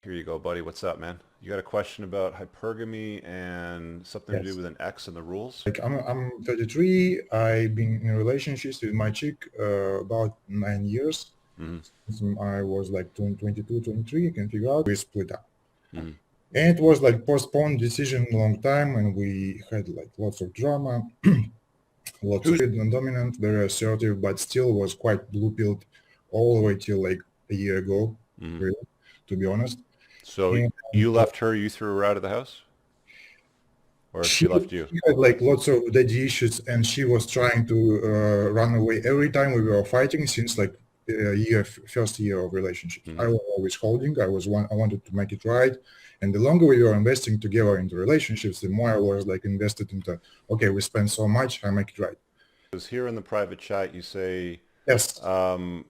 Here you go, buddy. What's up, man? You got a question about hypergamy and something to do Yes. with an X and the rules? I'm 33. I've been in relationships with my chick about 9 years. Mm-hmm. Since I was like 22, 23, you can figure out. We split up. Mm-hmm. And it was like postponed decision a long time, and we had like lots of drama, lots of dominant, very assertive, but still was quite blue-pilled all the way till like a year ago, Mm-hmm. really, to be honest. So And you left her, you threw her out of the house? Or she left you? she had like lots of daddy issues, and she was trying to run away every time we were fighting since like first year of relationship. I Mm-hmm. was always holding. I wanted to make it right, and the longer we were investing together into relationships, the more I was like invested into. Okay, we spend so much. I make it right. Because here in the private chat, you say Yes. um,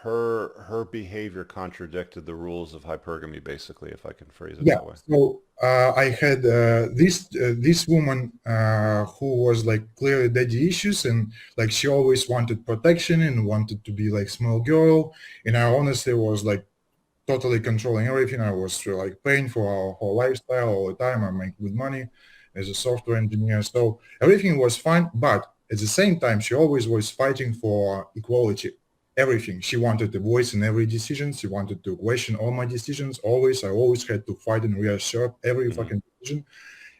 her behavior contradicted the rules of hypergamy, basically, if I can phrase it Yeah. that way. So I had this woman who was like clearly daddy issues, and like she always wanted protection and wanted to be like small girl. And I honestly was like totally controlling everything. I was like paying for our whole lifestyle all the time. I make good money as a software engineer, so everything was fine. But at the same time, she always was fighting for equality. Everything she wanted a voice in every decision. She wanted to question all my decisions. I always had to fight and reassert every Mm-hmm. fucking decision.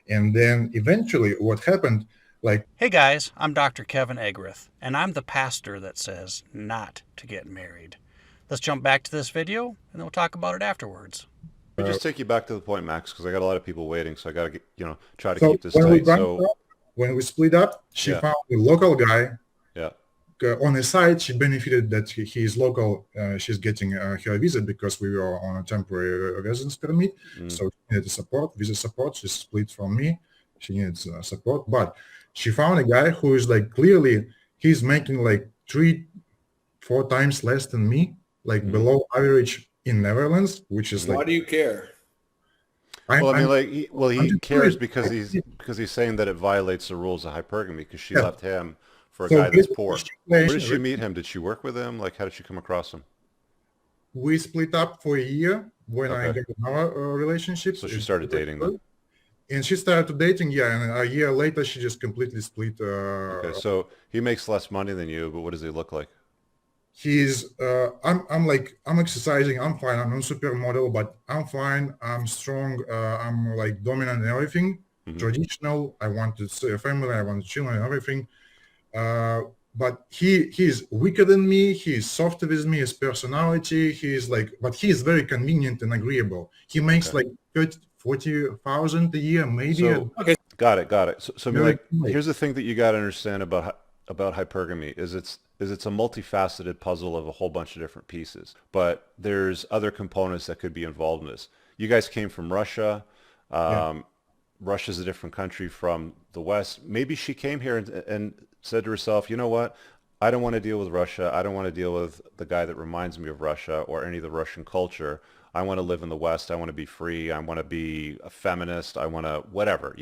And then eventually, what happened? Like, Hey guys, I'm Dr. Kevin Egrith, and I'm the pastor that says not to get married. Let's jump back to this video, and then we'll talk about it afterwards. Let me just take you back to the point, Max, because I got a lot of people waiting, so I got to get, try to so keep this when we tight. broke So, up, when we split up, she yeah, found a local guy yeah. on the side. She benefited that he is local. She's getting her visa because we were on a temporary residence permit. Mm. So she needed support, visa support. She split from me. She needs support. But she found a guy who is like clearly he's making like 3-4 times less than me, like below average in Netherlands, which is Why like do you care? Well, I mean, I'm he just cares curious. because he's saying that it violates the rules of hypergamy because she Yeah. left him for a So guy that's basically, poor. she Where claimed- did she meet him? Did she work with him? Like, how did she come across him? we split up for a year when I Okay. got another relationship. So she started dating them. And she started dating, yeah, and a year later she just completely split. Okay, so he makes less money than you, but what does he look like? I'm exercising, I'm fine, I'm a supermodel, but I'm fine, I'm strong, I'm like dominant in everything, Mhm. traditional. I want to see a family, I want children and everything. But he's weaker than me, he's softer with me, his personality, but he's very convenient and agreeable. He makes Okay. like 30,000-40,000 a year, maybe. So, got it. So I mean, Very like, nice. here's the thing that you got to understand about hypergamy is it's a multifaceted puzzle of a whole bunch of different pieces. But there's other components that could be involved in this. You guys came from Russia. Yeah. Russia's a different country from the West. Maybe she came here and said to herself, you know what? I don't want to deal with Russia. I don't want to deal with the guy that reminds me of Russia or any of the Russian culture. I want to live in the West. I want to be free. I want to be a feminist. I want to whatever,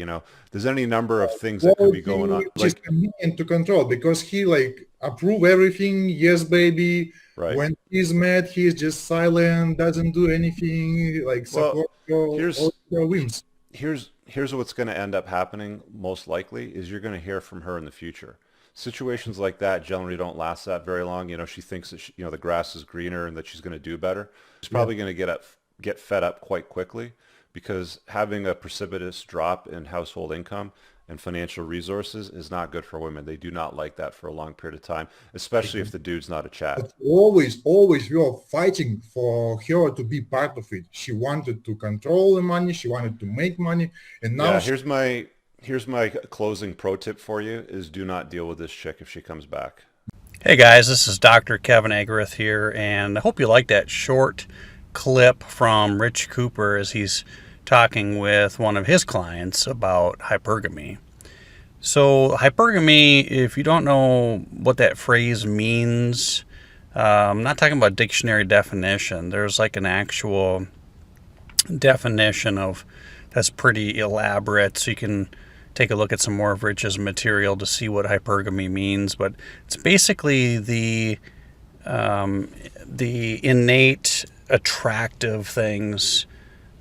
There's any number of things that could be going on. Which is Like, convenient to control because he like approve everything. Yes, baby. right. When he's mad, he's just silent, doesn't do anything, like Well, support here's all your whims. here's what's going to end up happening most likely is you're going to hear from her in the future. Situations like that generally don't last that very long. She thinks that the grass is greener and that she's going to do better. She's probably going to get fed up quite quickly because having a precipitous drop in household income and financial resources is not good for women. They do not like that for a long period of time, especially if the dude's not a Chad. But always we are fighting for her to be part of it. She wanted to control the money, she wanted to make money, and now Yeah, here's my closing pro tip for you is do not deal with this chick if she comes back. Hey guys, this is Dr. Kevin Egrith here, and I hope you liked that short clip from Rich Cooper as he's talking with one of his clients about hypergamy. So hypergamy, if you don't know what that phrase means, I'm not talking about dictionary definition. There's like an actual definition of that's pretty elaborate, so you can take a look at some more of Rich's material to see what hypergamy means. But it's basically the innate attractive things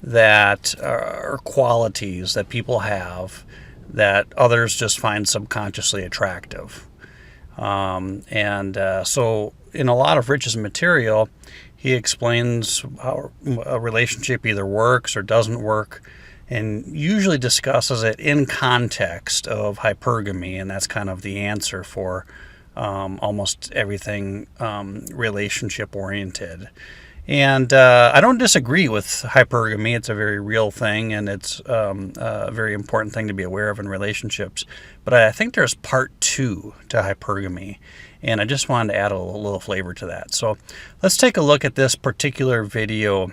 that are qualities that people have that others just find subconsciously attractive. So in a lot of Rich's material, he explains how a relationship either works or doesn't work, and usually discusses it in context of hypergamy, and that's kind of the answer for almost everything relationship oriented. And I don't disagree with hypergamy. It's a very real thing, and it's a very important thing to be aware of in relationships. But I think there's part 2 to hypergamy, and I just wanted to add a little flavor to that. So let's take a look at this particular video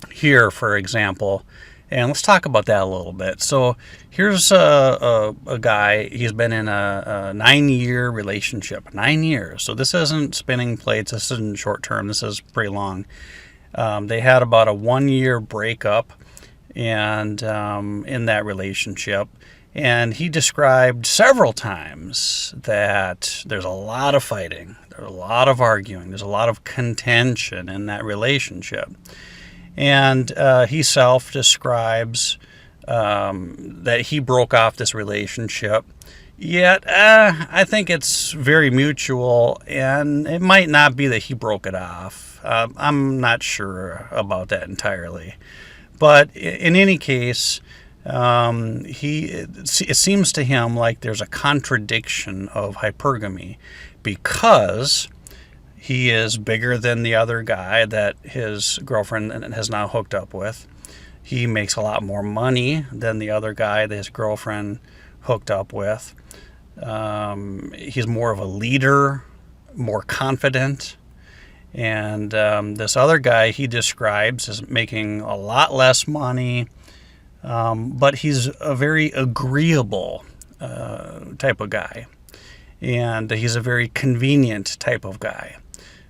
here, for example, and let's talk about that a little bit. So here's a guy. He's been in a 9-year relationship. 9 years. So this isn't spinning plates. This isn't short term. This is pretty long. They had about a 1-year breakup and in that relationship. And he described several times that there's a lot of fighting. There's a lot of arguing. There's a lot of contention in that relationship. And he self-describes that he broke off this relationship. Yet, I think it's very mutual, and it might not be that he broke it off. I'm not sure about that entirely. But in any case, it seems to him like there's a contradiction of hypergamy, because he is bigger than the other guy that his girlfriend has now hooked up with. He makes a lot more money than the other guy that his girlfriend hooked up with. He's more of a leader, more confident. And this other guy he describes as making a lot less money, but he's a very agreeable type of guy. And he's a very convenient type of guy.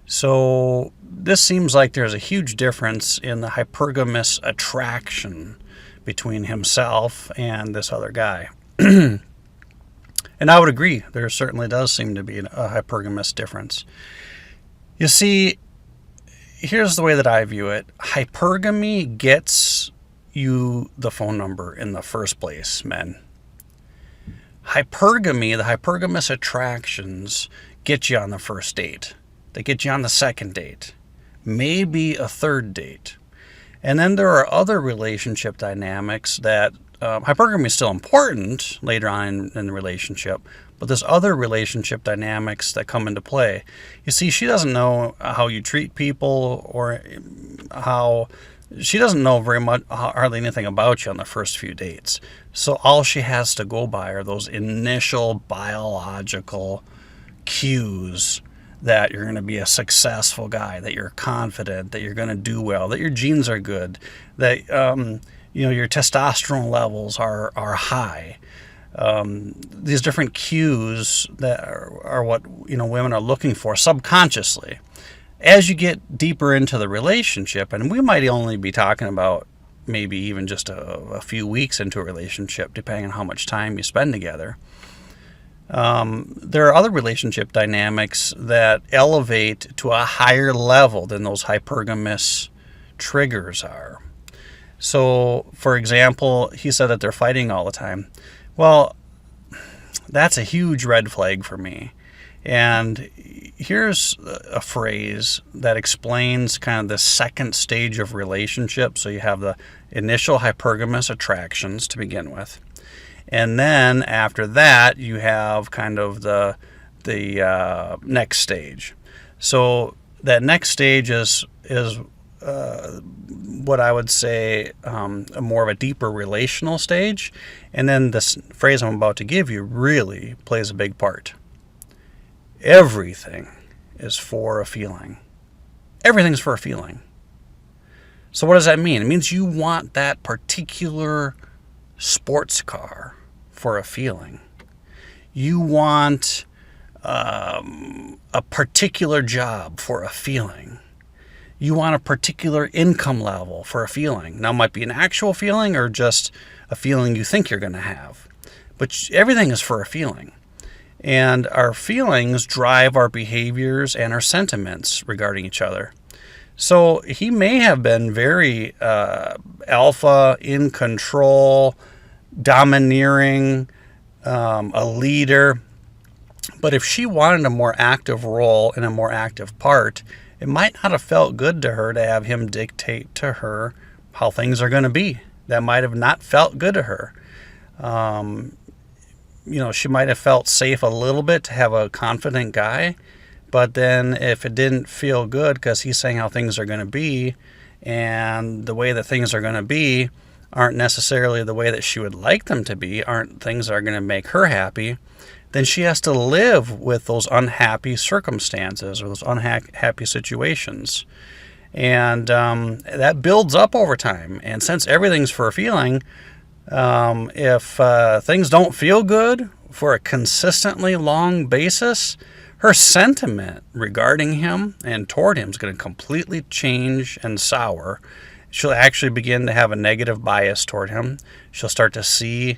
So this seems like there's a huge difference in the hypergamous attraction between himself and this other guy. And I would agree, there certainly does seem to be a hypergamous difference. You see, here's the way that I view it. Hypergamy gets you the phone number in the first place, men. Hypergamy, the hypergamous attractions, get you on the first date. They get you on the second date, maybe a third date. And then there are other relationship dynamics that hypergamy is still important later on in the relationship, but there's other relationship dynamics that come into play. You see, she doesn't know how you treat people, or she doesn't know very much, hardly anything about you on the first few dates. So all she has to go by are those initial biological cues that you're going to be a successful guy, that you're confident, that you're going to do well, that your genes are good, that your testosterone levels are high. These different cues that are what women are looking for subconsciously. As you get deeper into the relationship, and we might only be talking about maybe even just a few weeks into a relationship, depending on how much time you spend together. There are other relationship dynamics that elevate to a higher level than those hypergamous triggers are. So, for example, he said that they're fighting all the time. Well, that's a huge red flag for me. And here's a phrase that explains kind of the second stage of relationship. So you have the initial hypergamous attractions to begin with. And then after that, you have kind of the next stage. So that next stage is what I would say more of a deeper relational stage. And then this phrase I'm about to give you really plays a big part. Everything is for a feeling. Everything's for a feeling. So what does that mean? It means you want that particular sports car for a feeling. You want a particular job for a feeling. You want a particular income level for a feeling. Now, it might be an actual feeling or just a feeling you think you're going to have. But everything is for a feeling. And our feelings drive our behaviors and our sentiments regarding each other. So he may have been very alpha, in control, domineering, a leader. But if she wanted a more active role and a more active part, it might not have felt good to her to have him dictate to her how things are going to be. That might have not felt good to her. She might have felt safe a little bit to have a confident guy. But then if it didn't feel good because he's saying how things are going to be, and the way that things are going to be aren't necessarily the way that she would like them to be, aren't things that are going to make her happy, then she has to live with those unhappy circumstances or those unhappy situations. And that builds up over time. And since everything's for a feeling, if things don't feel good for a consistently long basis, her sentiment regarding him and toward him is going to completely change and sour. She'll actually begin to have a negative bias toward him. She'll start to see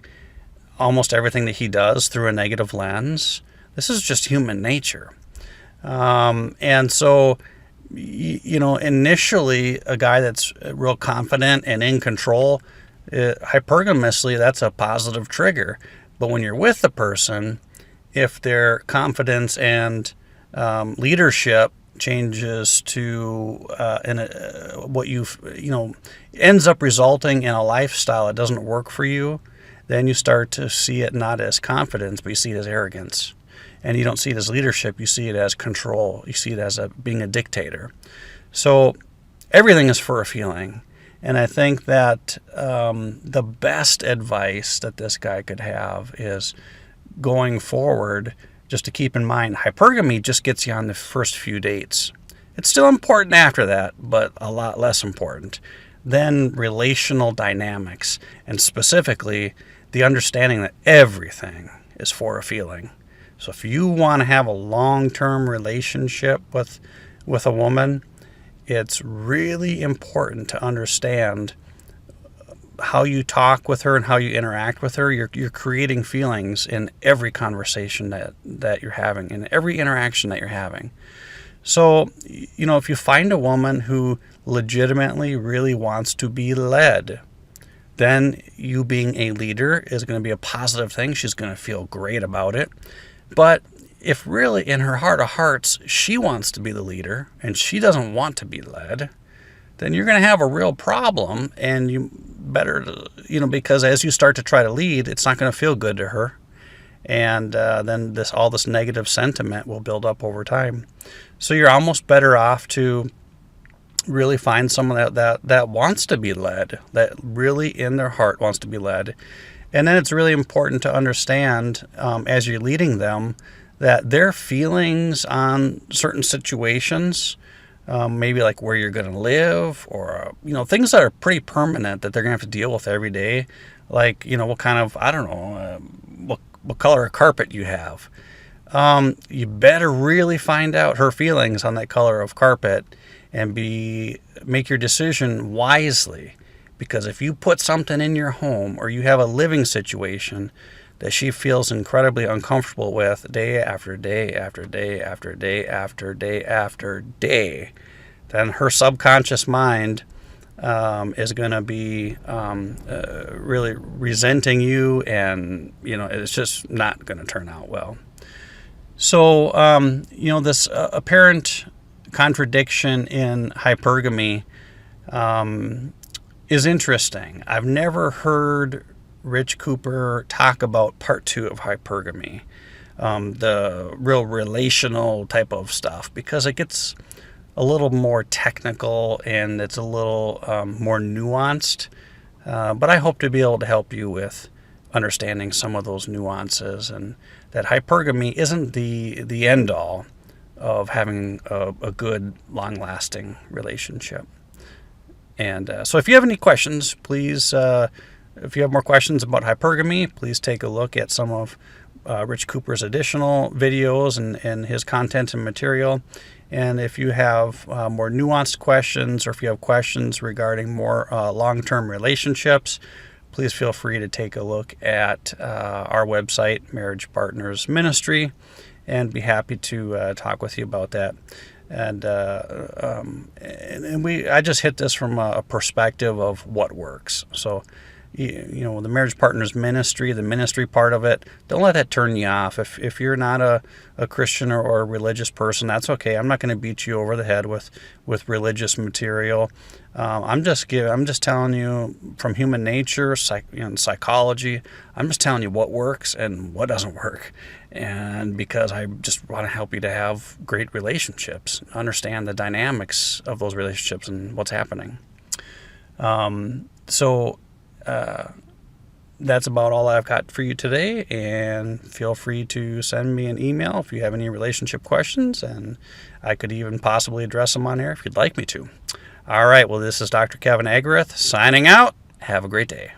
almost everything that he does through a negative lens. This is just human nature. And so, initially, a guy that's real confident and in control, hypergamously, that's a positive trigger. But when you're with the person, if their confidence and leadership changes to ends up resulting in a lifestyle that doesn't work for you, then you start to see it not as confidence, but you see it as arrogance. And you don't see it as leadership, you see it as control. You see it as being a dictator. So everything is for a feeling. And I think that the best advice that this guy could have is going forward, just to keep in mind, hypergamy just gets you on the first few dates. It's still important after that, but a lot less important. Then relational dynamics, and specifically the understanding that everything is for a feeling. So if you want to have a long-term relationship with a woman, it's really important to understand how you talk with her and how you interact with her. You're creating feelings in every conversation that you're having, in every interaction that you're having. So, if you find a woman who legitimately really wants to be led, then you being a leader is going to be a positive thing. She's going to feel great about it. But if really in her heart of hearts she wants to be the leader and she doesn't want to be led, then you're going to have a real problem. And you better, because as you start to try to lead, it's not going to feel good to her. And then all this negative sentiment will build up over time. So you're almost better off to really find someone that wants to be led, that really in their heart wants to be led. And then it's really important to understand as you're leading them that their feelings on certain situations, maybe like where you're going to live, or things that are pretty permanent that they're going to have to deal with every day, like what kind of what color of carpet you have. You better really find out her feelings on that color of carpet and make your decision wisely. Because if you put something in your home or you have a living situation that she feels incredibly uncomfortable with day after day after day after day after day after day, then her subconscious mind is going to be really resenting you, and it's just not going to turn out well. So this apparent contradiction in hypergamy is interesting. I've never heard Rich Cooper talk about part 2 of hypergamy, the real relational type of stuff, because it gets a little more technical and it's a little more nuanced. But I hope to be able to help you with understanding some of those nuances, and that hypergamy isn't the end all of having a good, long-lasting relationship. And so if you have any questions, please, if you have more questions about hypergamy, please take a look at some of Rich Cooper's additional videos and his content and material. And if you have more nuanced questions, or if you have questions regarding more long-term relationships, please feel free to take a look at our website, Marriage Partners Ministry, and be happy to talk with you about that. I just hit this from a perspective of what works. So, the marriage partner's ministry, the ministry part of it, don't let that turn you off. If you're not a Christian or a religious person, that's okay. I'm not going to beat you over the head with religious material. I'm just telling you from human nature, psychology. I'm just telling you what works and what doesn't work, and because I just want to help you to have great relationships, understand the dynamics of those relationships and what's happening. That's about all I've got for you today, and feel free to send me an email if you have any relationship questions, and I could even possibly address them on air if you'd like me to. All right, well, this is Dr. Kevin Agareth signing out. Have a great day.